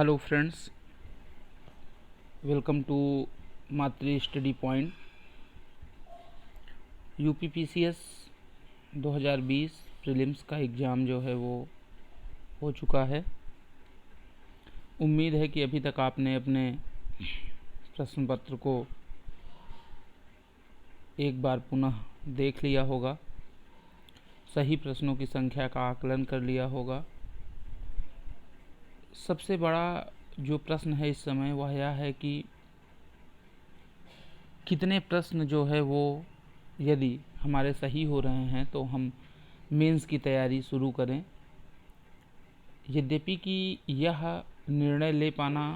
Hello friends, welcome to Matri study point. UPPCS 2020 prelims का exam जो है वो हो चुका है। उम्मीद है कि अभी तक आपने अपने प्रश्न पत्र को एक बार पुनः देख लिया होगा, सही प्रश्नों की संख्या का आकलन कर लिया होगा। सबसे बड़ा जो प्रश्न है इस समय वह यह है कि कितने प्रश्न जो है वो यदि हमारे सही हो रहे हैं तो हम मेंस की तैयारी शुरू करें। यद्यपि कि यह निर्णय ले पाना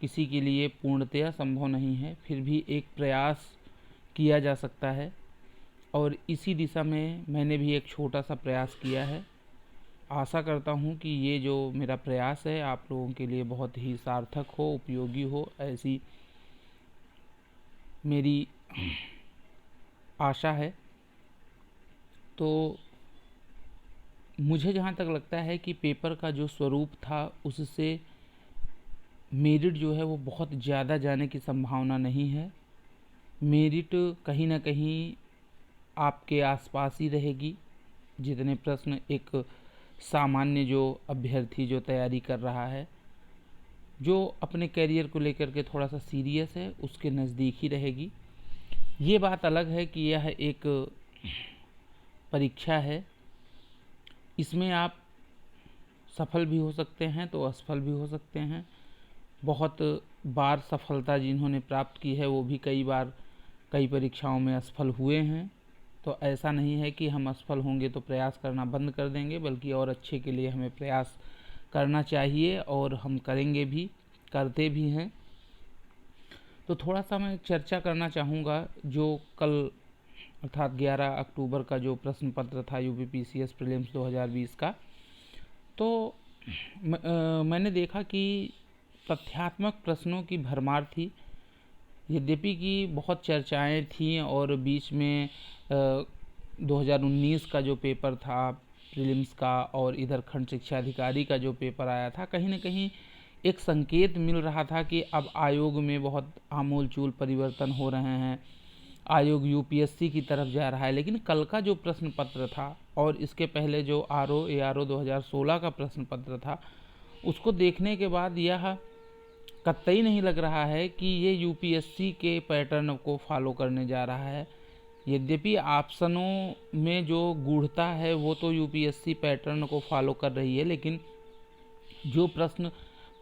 किसी के लिए पूर्णतया संभव नहीं है, फिर भी एक प्रयास किया जा सकता है और इसी दिशा में मैंने भी एक छोटा सा प्रयास किया है। आशा करता हूँ कि ये जो मेरा प्रयास है आप लोगों के लिए बहुत ही सार्थक हो, उपयोगी हो, ऐसी मेरी आशा है। तो मुझे जहाँ तक लगता है कि पेपर का जो स्वरूप था उससे मेरिट जो है वो बहुत ज़्यादा जाने की संभावना नहीं है। मेरिट कहीं ना कहीं आपके आसपास ही रहेगी। जितने प्रश्न एक सामान्य जो अभ्यर्थी जो तैयारी कर रहा है, जो अपने करियर को लेकर के थोड़ा सा सीरियस है, उसके नज़दीक ही रहेगी। ये बात अलग है कि यह एक परीक्षा है, इसमें आप सफल भी हो सकते हैं तो असफल भी हो सकते हैं। बहुत बार सफलता जिन्होंने प्राप्त की है वो भी कई बार कई परीक्षाओं में असफल हुए हैं। तो ऐसा नहीं है कि हम असफल होंगे तो प्रयास करना बंद कर देंगे, बल्कि और अच्छे के लिए हमें प्रयास करना चाहिए और हम करेंगे भी, करते भी हैं। तो थोड़ा सा मैं चर्चा करना चाहूँगा जो कल अर्थात 11 अक्टूबर का जो प्रश्न पत्र था यूपीपीसीएस प्रीलिम्स 2020 का। तो मैंने देखा कि तथ्यात्मक प्रश्नों की भरमार थी। यद्यपि कि बहुत चर्चाएं थीं और बीच में 2019 का जो पेपर था प्रीलिम्स का और इधर खंड शिक्षा अधिकारी का जो पेपर आया था, कहीं ना कहीं एक संकेत मिल रहा था कि अब आयोग में बहुत आमूल-चूल परिवर्तन हो रहे हैं, आयोग यूपीएससी की तरफ जा रहा है। लेकिन कल का जो प्रश्न पत्र था और इसके पहले जो ARO 2016 का प्रश्न पत्र था, उसको देखने के बाद यह कतई नहीं लग रहा है कि ये यूपीएससी के पैटर्न को फॉलो करने जा रहा है। यद्यपि ऑप्शनों में जो गूढ़ता है वो तो यूपीएससी पैटर्न को फॉलो कर रही है, लेकिन जो प्रश्न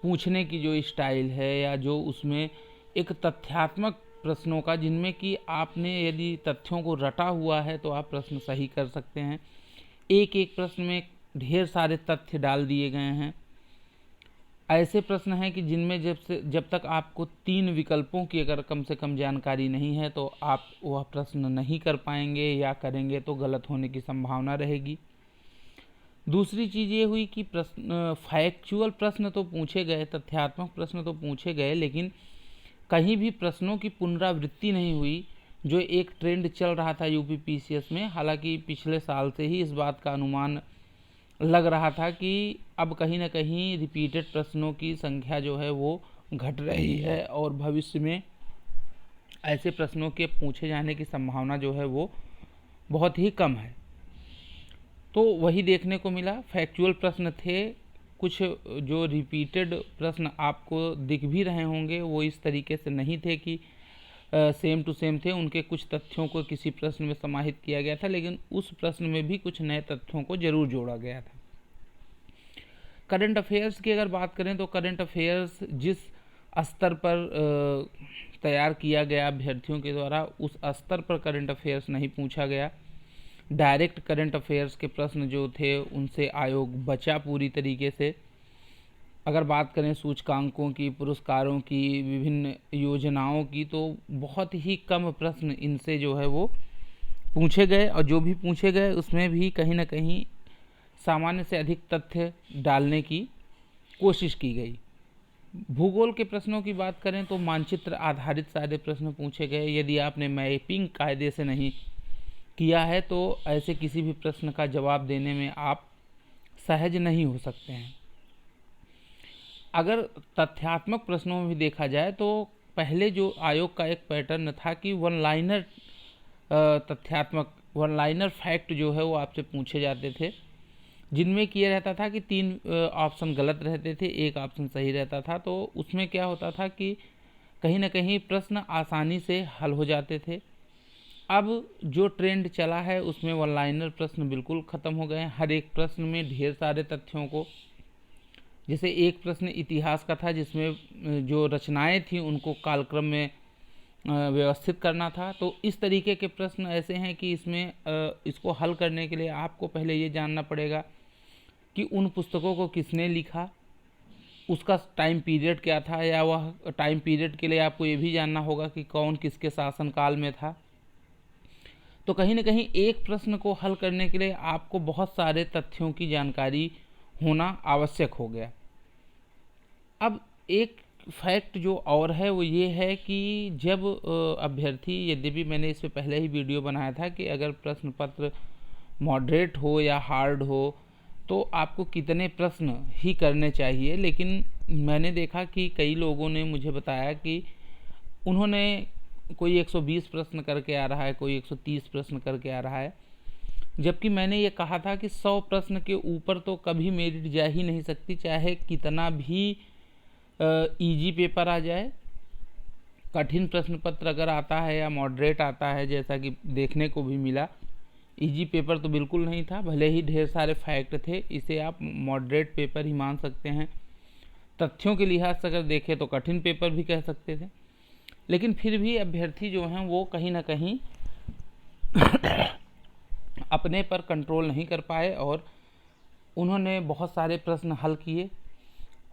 पूछने की जो स्टाइल है या जो उसमें एक तथ्यात्मक प्रश्नों का, जिनमें कि आपने यदि तथ्यों को रटा हुआ है तो आप प्रश्न सही कर सकते हैं। एक एक प्रश्न में ढेर सारे तथ्य डाल दिए गए हैं। ऐसे प्रश्न हैं कि जिनमें जब तक आपको 3 विकल्पों की अगर कम से कम जानकारी नहीं है तो आप वह प्रश्न नहीं कर पाएंगे, या करेंगे तो गलत होने की संभावना रहेगी। दूसरी चीज़ ये हुई कि प्रश्न फैक्चुअल प्रश्न तो पूछे गए, तथ्यात्मक प्रश्न तो पूछे गए, लेकिन कहीं भी प्रश्नों की पुनरावृत्ति नहीं हुई, जो एक ट्रेंड चल रहा था यूपीपीसीएस में। हालांकि पिछले साल से ही इस बात का अनुमान लग रहा था कि अब कहीं ना कहीं रिपीटेड प्रश्नों की संख्या जो है वो घट रही है और भविष्य में ऐसे प्रश्नों के पूछे जाने की संभावना जो है वो बहुत ही कम है। तो वही देखने को मिला। फैक्चुअल प्रश्न थे कुछ, जो रिपीटेड प्रश्न आपको दिख भी रहे होंगे वो इस तरीके से नहीं थे कि सेम टू सेम थे। उनके कुछ तथ्यों को किसी प्रश्न में समाहित किया गया था, लेकिन उस प्रश्न में भी कुछ नए तथ्यों को जरूर जोड़ा गया था। करंट अफेयर्स की अगर बात करें तो करंट अफेयर्स जिस स्तर पर तैयार किया गया अभ्यर्थियों के द्वारा, उस स्तर पर करंट अफेयर्स नहीं पूछा गया। डायरेक्ट करंट अफेयर्स के प्रश्न जो थे उनसे आयोग बचा पूरी तरीके से। अगर बात करें सूचकांकों की, पुरस्कारों की, विभिन्न योजनाओं की, तो बहुत ही कम प्रश्न इनसे जो है वो पूछे गए, और जो भी पूछे गए उसमें भी कहीं ना कहीं सामान्य से अधिक तथ्य डालने की कोशिश की गई। भूगोल के प्रश्नों की बात करें तो मानचित्र आधारित सारे प्रश्न पूछे गए। यदि आपने मैपिंग कायदे से नहीं किया है तो ऐसे किसी भी प्रश्न का जवाब देने में आप सहज नहीं हो सकते हैं। अगर तथ्यात्मक प्रश्नों में भी देखा जाए तो पहले जो आयोग का एक पैटर्न था कि वन लाइनर तथ्यात्मक वन लाइनर फैक्ट जो है वो आपसे पूछे जाते थे, जिनमें किया रहता था कि 3 ऑप्शन गलत रहते थे, एक ऑप्शन सही रहता था। तो उसमें क्या होता था कि कहीं ना कहीं प्रश्न आसानी से हल हो जाते थे। अब जो ट्रेंड चला है उसमें वन लाइनर प्रश्न बिल्कुल ख़त्म हो गए हैं। हर एक प्रश्न में ढेर सारे तथ्यों को, जैसे एक प्रश्न इतिहास का था जिसमें जो रचनाएं थी उनको कालक्रम में व्यवस्थित करना था। तो इस तरीके के प्रश्न ऐसे हैं कि इसमें इसको हल करने के लिए आपको पहले ये जानना पड़ेगा कि उन पुस्तकों को किसने लिखा, उसका टाइम पीरियड क्या था, या वह टाइम पीरियड के लिए आपको ये भी जानना होगा कि कौन किसके शासनकाल में था। तो कहीं ना कहीं एक प्रश्न को हल करने के लिए आपको बहुत सारे तथ्यों की जानकारी होना आवश्यक हो गया। अब एक फैक्ट जो और है वो ये है कि जब अभ्यर्थी, यद्यपि मैंने इस पे पहले ही वीडियो बनाया था कि अगर प्रश्न पत्र मॉडरेट हो या हार्ड हो तो आपको कितने प्रश्न ही करने चाहिए, लेकिन मैंने देखा कि कई लोगों ने मुझे बताया कि उन्होंने कोई 120 प्रश्न करके आ रहा है, कोई 130 प्रश्न करके आ रहा है, जबकि मैंने ये कहा था कि 100 प्रश्न के ऊपर तो कभी मेरिट जा ही नहीं सकती, चाहे कितना भी इजी पेपर आ जाए। कठिन प्रश्न पत्र अगर आता है या मॉडरेट आता है, जैसा कि देखने को भी मिला, इजी पेपर तो बिल्कुल नहीं था, भले ही ढेर सारे फैक्ट थे, इसे आप मॉडरेट पेपर ही मान सकते हैं। तथ्यों के लिहाज से अगर देखें तो कठिन पेपर भी कह सकते थे, लेकिन फिर भी अभ्यर्थी जो हैं वो कहीं ना कहीं अपने पर कंट्रोल नहीं कर पाए और उन्होंने बहुत सारे प्रश्न हल किए।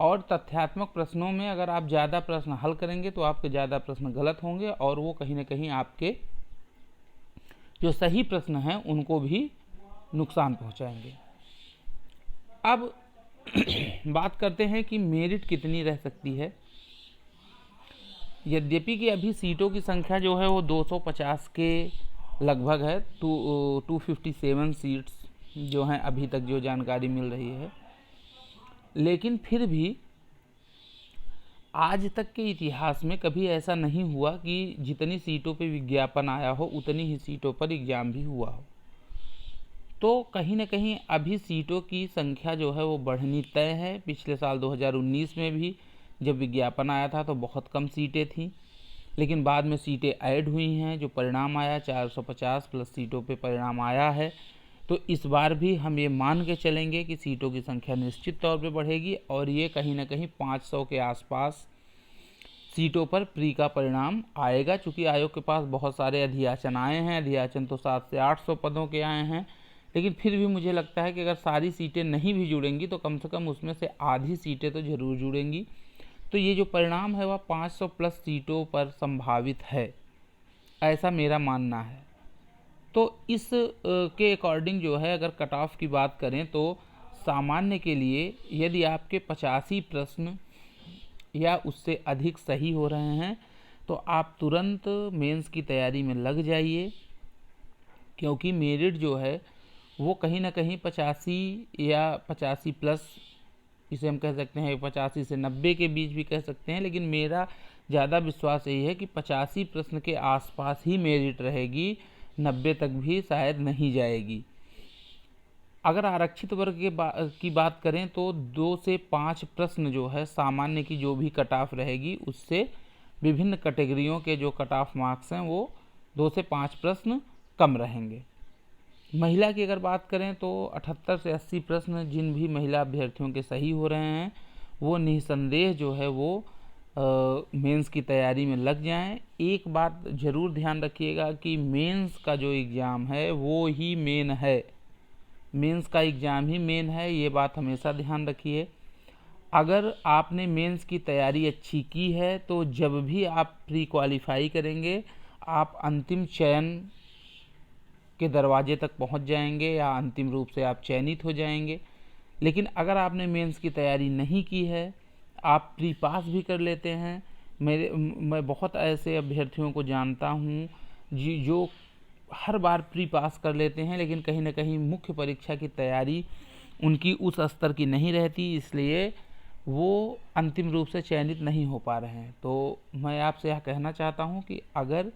और तथ्यात्मक प्रश्नों में अगर आप ज़्यादा प्रश्न हल करेंगे तो आपके ज़्यादा प्रश्न गलत होंगे और वो कहीं ना कहीं आपके जो सही प्रश्न हैं उनको भी नुकसान पहुंचाएंगे। अब बात करते हैं कि मेरिट कितनी रह सकती है। यद्यपि कि अभी सीटों की संख्या जो है वो 250 के लगभग है, 257 सीट्स जो हैं अभी तक जो जानकारी मिल रही है, लेकिन फिर भी आज तक के इतिहास में कभी ऐसा नहीं हुआ कि जितनी सीटों पे विज्ञापन आया हो उतनी ही सीटों पर एग्ज़ाम भी हुआ हो। तो कहीं ना कहीं अभी सीटों की संख्या जो है वो बढ़नी तय है। पिछले साल 2019 में भी जब विज्ञापन आया था तो बहुत कम सीटें थीं, लेकिन बाद में सीटें ऐड हुई हैं। जो परिणाम आया 450 प्लस सीटों पे परिणाम आया है। तो इस बार भी हम ये मान के चलेंगे कि सीटों की संख्या निश्चित तौर पे बढ़ेगी और ये कहीं ना कहीं 500 के आसपास सीटों पर प्री का परिणाम आएगा। चूँकि आयोग के पास बहुत सारे अध्याचन आए हैं, अध्याचन तो 700 से 800 पदों के आए हैं, लेकिन फिर भी मुझे लगता है कि अगर सारी सीटें नहीं भी जुड़ेंगी तो कम से कम उसमें से आधी सीटें तो ज़रूर जुड़ेंगी। तो ये जो परिणाम है वह 500 प्लस सीटों पर संभावित है, ऐसा मेरा मानना है। तो इस के अकॉर्डिंग जो है अगर कट ऑफ की बात करें तो सामान्य के लिए यदि आपके 85 प्रश्न या उससे अधिक सही हो रहे हैं तो आप तुरंत मेंस की तैयारी में लग जाइए, क्योंकि मेरिट जो है वो कहीं ना कहीं 85 या 85 प्लस, इसे हम कह सकते हैं 85 से 90 के बीच भी कह सकते हैं, लेकिन मेरा ज़्यादा विश्वास यही है कि 85 प्रश्न के आसपास ही मेरिट रहेगी, 90 तक भी शायद नहीं जाएगी। अगर आरक्षित वर्ग की बात करें तो 2 से 5 प्रश्न जो है सामान्य की जो भी कट ऑफ रहेगी उससे विभिन्न कैटेगरियों के जो कट ऑफ मार्क्स हैं वो 2 से 5 प्रश्न कम रहेंगे। महिला की अगर बात करें तो 78 से 80 प्रश्न जिन भी महिला अभ्यर्थियों के सही हो रहे हैं वो निसंदेह जो है वो मेंस की तैयारी में लग जाएं। एक बात ज़रूर ध्यान रखिएगा कि मेंस का जो एग्ज़ाम है वो ही मेन है, मेंस का एग्ज़ाम ही मेन है, ये बात हमेशा ध्यान रखिए। अगर आपने मेंस की तैयारी अच्छी की है तो जब भी आप प्री क्वालिफाई करेंगे आप अंतिम चयन के दरवाजे तक पहुंच जाएंगे या अंतिम रूप से आप चयनित हो जाएंगे। लेकिन अगर आपने मेंस की तैयारी नहीं की है, आप प्री पास भी कर लेते हैं। मैं बहुत ऐसे अभ्यर्थियों को जानता हूं जो हर बार प्री पास कर लेते हैं, लेकिन कहीं ना कहीं मुख्य परीक्षा की तैयारी उनकी उस स्तर की नहीं रहती, इसलिए वो अंतिम रूप से चयनित नहीं हो पा रहे हैं। तो मैं आपसे यह कहना चाहता हूं कि अगर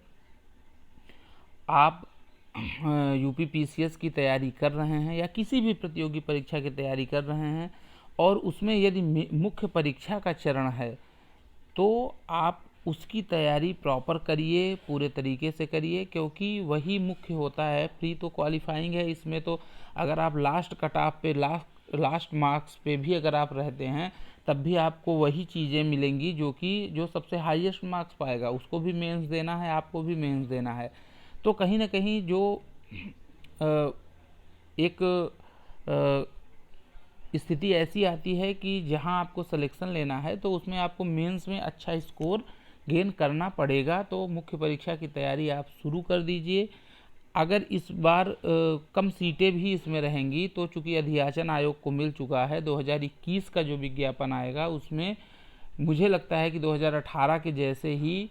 आप यूपीपीसीएस की तैयारी कर रहे हैं या किसी भी प्रतियोगी परीक्षा की तैयारी कर रहे हैं और उसमें यदि मुख्य परीक्षा का चरण है तो आप उसकी तैयारी प्रॉपर करिए, पूरे तरीके से करिए, क्योंकि वही मुख्य होता है। प्री तो क्वालिफाइंग है, इसमें तो अगर आप लास्ट कट ऑफ पे लास्ट मार्क्स पे भी अगर आप रहते हैं तब भी आपको वही चीज़ें मिलेंगी जो सबसे हाईएस्ट मार्क्स पाएगा उसको भी मेंस देना है, आपको भी मेंस देना है। तो कहीं ना कहीं जो एक स्थिति ऐसी आती है कि जहां आपको सिलेक्शन लेना है तो उसमें आपको मेंस में अच्छा स्कोर गेन करना पड़ेगा। तो मुख्य परीक्षा की तैयारी आप शुरू कर दीजिए। अगर इस बार कम सीटें भी इसमें रहेंगी तो चूंकि अध्याचन आयोग को मिल चुका है, 2021 का जो विज्ञापन आएगा उसमें मुझे लगता है कि 2018 के जैसे ही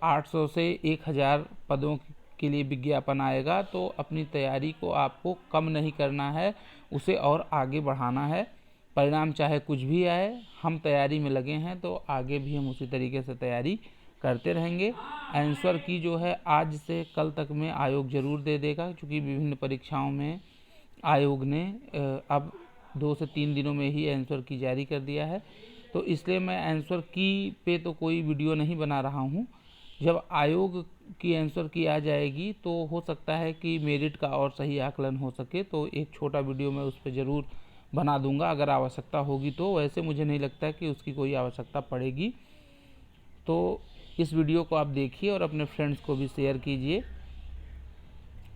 800 से 1000 पदों के लिए विज्ञापन आएगा। तो अपनी तैयारी को आपको कम नहीं करना है, उसे और आगे बढ़ाना है। परिणाम चाहे कुछ भी आए, हम तैयारी में लगे हैं तो आगे भी हम उसी तरीके से तैयारी करते रहेंगे। आंसर की जो है आज से कल तक में आयोग ज़रूर दे देगा, क्योंकि विभिन्न परीक्षाओं में आयोग ने अब 2 से 3 दिनों में ही आंसर की जारी कर दिया है। तो इसलिए मैं आंसर की पे तो कोई वीडियो नहीं बना रहा हूँ। जब आयोग की आंसर की आ जाएगी तो हो सकता है कि मेरिट का और सही आकलन हो सके, तो एक छोटा वीडियो मैं उस पर ज़रूर बना दूंगा अगर आवश्यकता होगी तो। वैसे मुझे नहीं लगता है कि उसकी कोई आवश्यकता पड़ेगी। तो इस वीडियो को आप देखिए और अपने फ्रेंड्स को भी शेयर कीजिए।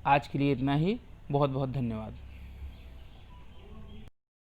आज के लिए इतना ही। बहुत बहुत धन्यवाद।